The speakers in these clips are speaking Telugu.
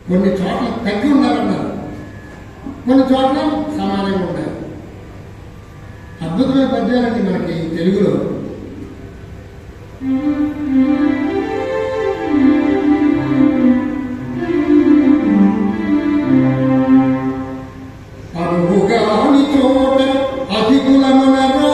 కొన్ని చోట్ల తగ్గి ఉండాలన్నారు, కొన్ని చోట్ల సమానంగా ఉండాలి. అద్భుతమైన పద్యాలండి మనకి తెలుగులో. అనువుగాని చోట అధికులమనరా,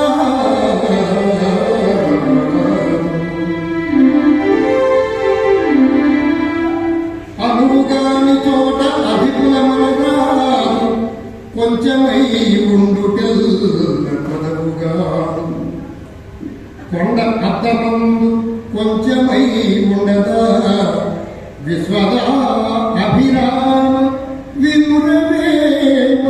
అనువుగాని చోట అధికులమనరా, కొంచెమై ఉండుటెల్ల కొదవుగా, కొండ అద్దమందు కొంచెమై ఉండదా, విశ్వద అభిరామ వినురవేమ.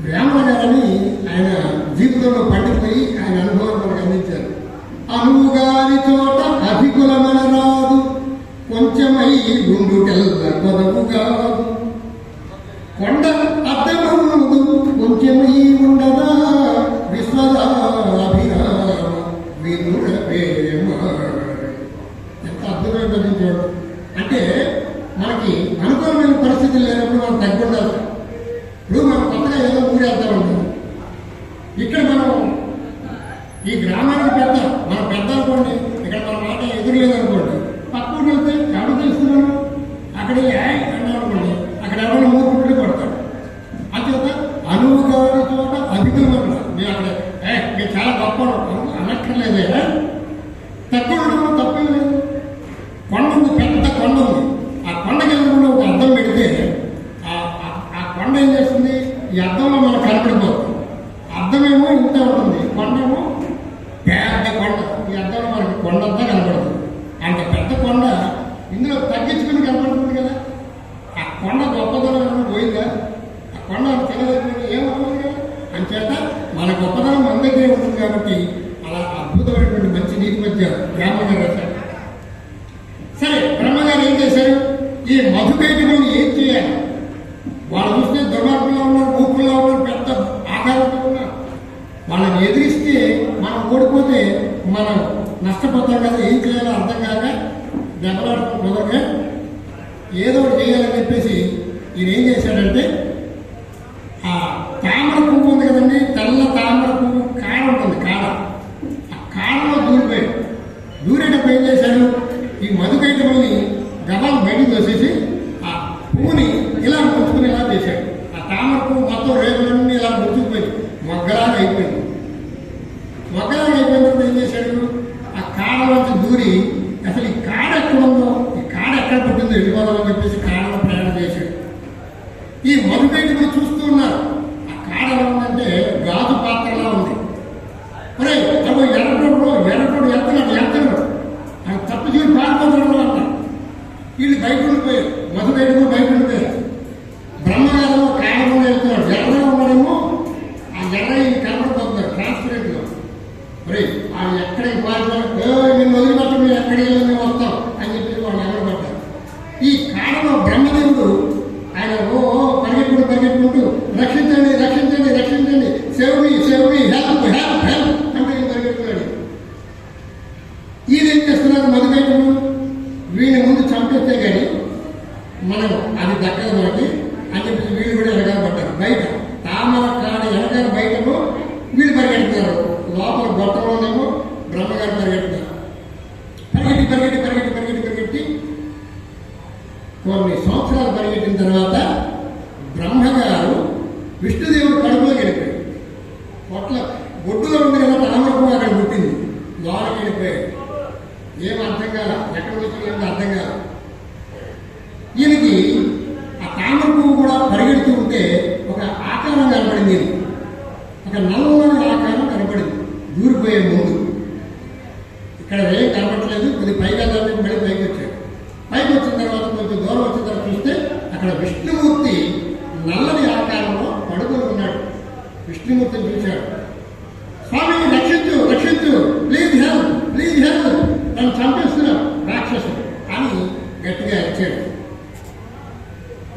వేమగారని ఆయన జీవితంలో పండిపోయి ఆయన అనుభవాన్ని మనకు అందించారు. అనువుగాని చోట అధికులమన రాదు, కొంచెమై గుండుకెల్ల కొదవుగా, కొండ అద్దమందు కొంచెమై ఉండదా, విశ్వదా అభిరామ వినురవేమ. ఎంత అద్భుతమైన పదించాడు అంటే, మనకి అనుకూలమైన పరిస్థితులు లేనప్పుడు మనం తగ్గుండాలి. ఇప్పుడు మనం కొత్తగా ఏదో ఊరేస్తా ఉంటాం. ఇక్కడ మనం ఈ గ్రామానికి పెద్ద మన పెద్ద అనుకోండి, ఇక్కడ మన మాట ఎదురులేదనుకోండి, పక్క ఊరు వెళ్తే ఎవరు తెలుస్తున్నాను అక్కడ అన్నా అనుకోండి, అక్కడ ఎవరైనా మూర్ఖుడిని కొడతాడు. అంచేత అనువుగా చోట అధికులు అన్నారు. మేము అక్కడ మీరు చాలా గొప్ప అనక్కర్లేదే, తక్కువ ఉండడం తప్పేం లేదు. కొండ ఉంది, పెద్ద కొండ ఉంది. ఆ కొండకి వెళ్ళకుండా ఒక అద్దం పెడితే ఆ కొండ ఏం చేస్తుంది, ఈ అద్దంలో మనకు కనపడిపోతుంది. అద్దమేమో ఇంత ఉంటుంది, కొండేమో పెద్ద కొండ. ఈ అద్దంలో మనకి కొండంతా కనపడుతుంది. అంత పెద్ద కొండ ఇందులో తగ్గించుకుని కనపడుతుంది కదా. ఆ కొండ గొప్పదనం ఏమైనా పోయిందా? ఆ కొండ తెగదైపోయింది ఏమవుతుంది కదా. అంచేత మన గొప్పదనం మన దగ్గరే ఉంటుంది. కాబట్టి అలా అద్భుతమైనటువంటి మంచి నీతి మధ్య బ్రహ్మగారు రాశారు. సరే, బ్రహ్మగారు ఏం చేశారు, ఈ మధుకైటకులను ఏం చేయాలి? వాళ్ళు చూస్తే దుర్మార్గుల్లో ఉన్నారు, మూర్ఖుల్లో ఉన్నారు, పెద్ద ఆకారంతో ఉన్నారు. వాళ్ళని ఎదిరిస్తే మనం ఓడిపోతే మనం నష్టపోతాం కదా. ఏం చేయాలో అర్థం కాక దెబ్బలాడుకుంటున్నాగా ఏదో ఒకటి చేయాలని చెప్పేసి ఈయన ఏం చేశాడంటే, ఆ తామర పువ్వు ఉంది కదండి, తెల్ల తామర పువ్వు కాడ ఉంటుంది, కాడ. ఆ కాడలో దూరిపోయాడు. దూరేటప్పుడు ఏం చేశాడు, ఈ మధుకైటకుల్ని గబాలు బయటకు వచ్చేసి ఆ పువ్వుని ఇలా ముంచుకుని ఇలా చేశాడు. ఆ తామర పువ్వు మొత్తం రేపులన్నీ ఇలా ముంచుకుపోయింది, మొగ్గలాగా అయిపోయింది. మొగ్గలాగా అయిపోయినప్పుడు ఏం చేశాడు, ఆ కాడలోంచి దూరి అసలు ఈ కాడ ఎక్కడ ఉందో, ఈ కాడ ఎక్కడ పుట్టిందో వెళ్ళిపోదామని చెప్పేసి కాడలో ప్రయాణం చేశాడు. ఈ మధుకైటకులు చూస్తూ ఉన్నారు. ఆ కాడ ఎలా ఉందంటే గాజు పాత్రలా ఉంది. అరే అప్పుడు ఎర్రటోడు ఎత్తనాడు ఆయన తప్పు చూసి పారిపోతాడు అన్నారు. వీళ్ళు బయట ఉండిపోయారు, మధుకైటకులు బయట ఉండిపోయారు. బ్రహ్మగారు కారణంగా వెళ్తున్నాడు. ఎర్రగా ఉన్నాడేమో, ఆ ఎర్ర కనబడిపోతున్నారు ట్రాన్స్పరెంట్గా. మరి వాళ్ళు ఎక్కడికి పారిపోయి మేము వదిలిపెట్ట, మేము ఎక్కడికి వెళ్ళి మేము వస్తాం అని చెప్పి వాళ్ళు ఎగరబడ్డారు. ఈ కారణంలో బ్రహ్మదేవుడు ఆయన పరిగెట్టుకుంటూ రక్షించండి రక్షించండి రక్షించండి, సేవమి సేవమి, హెల్ప్ హెల్ప్ హెల్ప్ అంటే పరిగెట్టుకున్నాడు. ఈయన ఏం చేస్తున్నారు, మధుకైటకులు వీళ్ళని ముందు చంపేస్తే కానీ మనం అది దక్కదు మనకి అని చెప్పి వీళ్ళు కూడా వెనకాలపడ్డారు. బయట తామర కాడ వెనకాల బయటకు వీళ్ళు పరిగెడుతున్నారు, లోపల గొట్టంలోనేమో బ్రహ్మగారు పరిగెడుతున్నారు. పరిగెట్టి పరిగెట్టి పరిగెట్టి పరిగెట్టి పరిగెట్టి కొన్ని సంవత్సరాలు పరిగెట్టిన తర్వాత బ్రహ్మగారు విష్ణుదేవుడు కడుపులో గెలిపాడు. పొట్ల బొడ్డులో ఉంది కదా తామరకు అక్కడ పుట్టింది, లోనకి వెళ్ళిపోయాడు. ఏం అర్థం కాల, ఎక్కడ వచ్చిందో అర్థం కాదు. ఈయనకి ఆ తామర పువ్వు కూడా పరిగెడుతూ ఉంటే ఒక ఆకారం కనపడింది. ఒక నల్లని ఆకారం కనపడింది దూరిపోయే ముందు. ఇక్కడ ఏం కనపడలేదు. కొద్ది పైగా దాన్ని మళ్ళీ పైకి వచ్చాడు. పైకి వచ్చిన తర్వాత కొంచెం దూరం వచ్చిన తర్వాత చూస్తే అక్కడ విష్ణుమూర్తి నల్లని ఆకారంలో పడుకొని ఉన్నాడు. విష్ణుమూర్తిని చూశాడు. స్వామి రక్షించు రక్షించు, ప్లీజ్ హెల్ప్ ప్లీజ్ హెల్ప్, నన్ను చంపేస్తున్నాడు రాక్షసుడు అని గట్టిగా ఇచ్చాడు.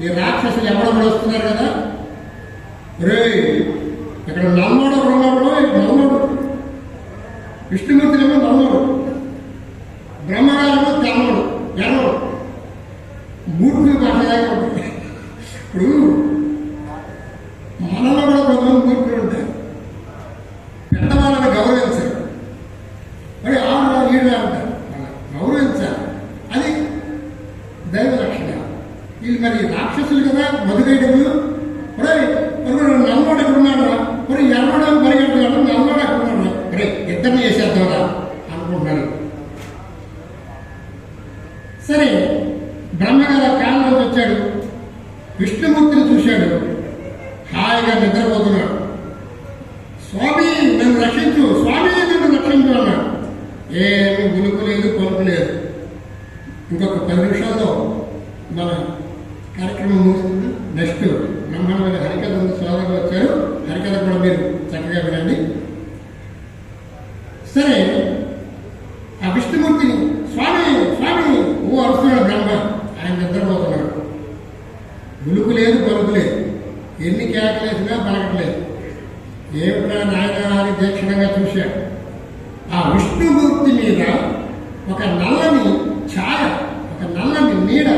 ఈ రాక్షసులు ఎవడో వస్తున్నారు కదా, రే ఇక్కడ నల్లోడు ఉన్నప్పుడు నల్లోడు, విష్ణుమూర్తినేమో నల్లోడు, బ్రహ్మగారేమో తెల్లోడు. మూర్ఖులు మాట్లాడాక ఉంటుంది. ఇప్పుడు మనలో కూడా కొంతమంది మూర్ఖులు ఉంటారు. పెద్దవాళ్ళని గౌరవించారు, మరి ఆడ ఈడ అంటారు. గౌరవించాలి, అది దైవ లక్షణ. వీళ్ళు మరి రాక్షసులు కదా, మధుకైటములు. ఒరే నల్లవాడు ఎక్కడున్నాడు, మరి ఎర్రవాడు పరిగెడుతున్నాడు, నల్లవాడు ఎక్కడున్నాడు, అరే ఇద్దరిని చేసేద్దారా అనుకుంటున్నాడు. సరే, బ్రహ్మగారు కాలంలోకి వచ్చాడు, విష్ణుమూర్తిని చూశాడు, హాయిగా నిద్రపోతున్నాడు. స్వామి నన్ను రక్షించు, స్వామి నన్ను రక్షించు అన్నాడు. ఏమి గులుకు లేదు, పలుకు లేదు. ఇంకొక 10 నిమిషాల్లో మన కార్యక్రమం ముగుస్తుంది. నెక్స్ట్ బ్రహ్మాండమైన హరికథ ఉంది, సోదరులు వచ్చారు. హరికథ కూడా మీరు చక్కగా వినండి. సరే, ఆ విష్ణుమూర్తిని స్వామి స్వామి ఓ అరుస్తున్నాడు బ్రహ్మ. ఆయన నిద్రపోతున్నాడు, గులుకు లేదు, పలుకు లేదు. ఎన్ని కేకలేసినా పలకట్లేదు. ఏమిటా నాయన అని తీక్షణంగా చూశాడు. ఆ విష్ణుమూర్తి మీద ఒక నల్లని ఛాయ, ఒక నల్లని నీడ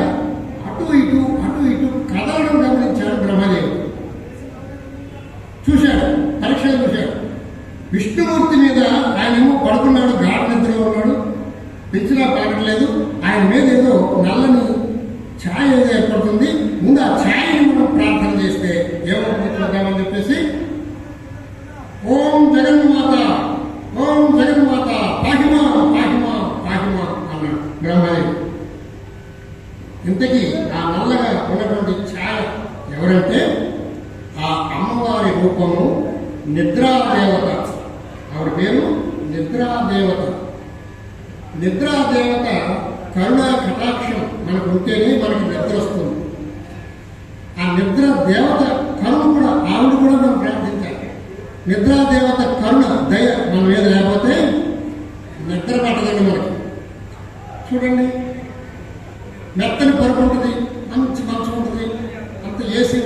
అటు ఇటు కదలడం గమనించాడు బ్రహ్మదేవుడు. చూశాడు, పరీక్షలు చూశాడు. విష్ణుమూర్తి మీద ఆయనేమో పడుకున్నాడు, గాఢ నిద్రలో ఉన్నాడు, పిచ్చిలా పలకట్లేదు. ఆయన మీద ఏదో నల్లని ఛాయ ఏదో ఏర్పడుతుంది. ముందు ఆ ఛాయని మనం ప్రార్థన చేస్తే ఏమవుతుంది చూద్దామని చెప్పేసి ఓం జగన్మాత, ఓం జగన్మాత పాహిమా పాహిమా పాహిమా అన్నాడు బ్రహ్మదేవుడు. ఇంతకీ ఆ నల్లగా ఉన్నటువంటి ఛాయ ఎవరంటే ఆ అమ్మవారి రూపము నిద్రాదేవత. ఆవిడ పేరు నిద్రాదేవత. నిద్రాదేవత కరుణా కటాక్షం మనకు ఉంటేనే మనకి నిద్ర వస్తుంది. ఆ నిద్ర దేవత కరుణ కూడా, ఆవిడ కూడా మనం ప్రార్థించాలి. నిద్రాదేవత కరుణ దయ మన మీద లేకపోతే నిద్ర పట్టదండి మనకి. చూడండి, మెత్తని పరుపు ఉంటుంది, మంచి మంచం ఉంటుంది, అంత ఏసీ